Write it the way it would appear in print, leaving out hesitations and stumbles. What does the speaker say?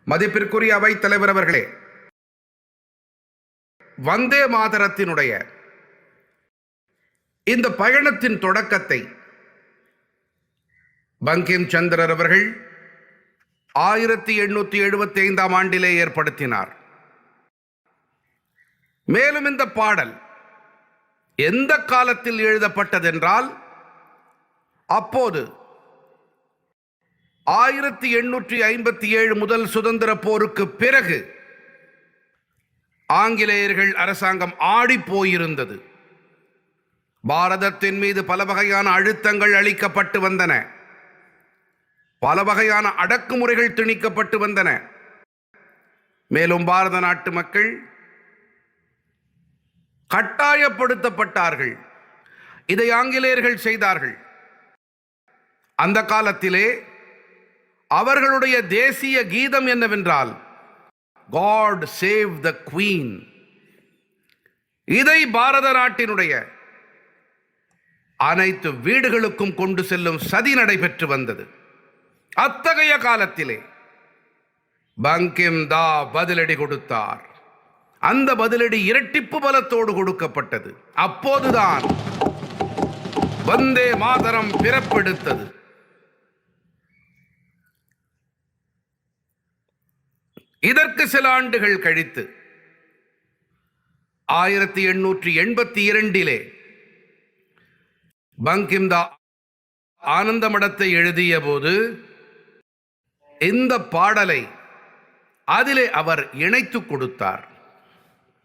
மதிப்பிற்குரிய அவைத் தலைவர் அவர்களே, வந்தே மாதரத்தினுடைய இந்த பயணத்தின் தொடக்கத்தை பங்கிம் சந்திரர் அவர்கள் 1875ஆம் ஆண்டிலே ஏற்படுத்தினார். மேலும் இந்த பாடல் எந்த காலத்தில் எழுதப்பட்டதென்றால், அப்போது 1857 முதல் சுதந்திர போருக்கு பிறகு ஆங்கிலேயர்கள் அரசாங்கம் ஆடி போயிருந்தது. பாரதத்தின் மீது பல வகையான அழுத்தங்கள் அளிக்கப்பட்டு வந்தன, பல வகையான அடக்குமுறைகள் திணிக்கப்பட்டு வந்தன. மேலும் பாரத நாட்டு மக்கள் கட்டாயப்படுத்தப்பட்டார்கள். இதை ஆங்கிலேயர்கள் செய்தார்கள். அந்த காலத்திலே அவர்களுடைய தேசிய கீதம் என்னவென்றால், God save the Queen. இதை பாரத நாட்டினுடைய அனைத்து வீடுகளுக்கும் கொண்டு செல்லும் சதி நடைபெற்று வந்தது. அத்தகைய காலத்திலே பங்கிம் தா பதிலடி கொடுத்தார். அந்த பதிலடி இரட்டிப்பு பலத்தோடு கொடுக்கப்பட்டது. அப்போதுதான் வந்தே மாதரம் பிறப்பெடுத்தது. இதற்கு சில ஆண்டுகள் கழித்து 1882 பங்கிம் தா ஆனந்த மடத்தை எழுதிய போது இந்த பாடலை அதிலே அவர் இணைத்து கொடுத்தார்.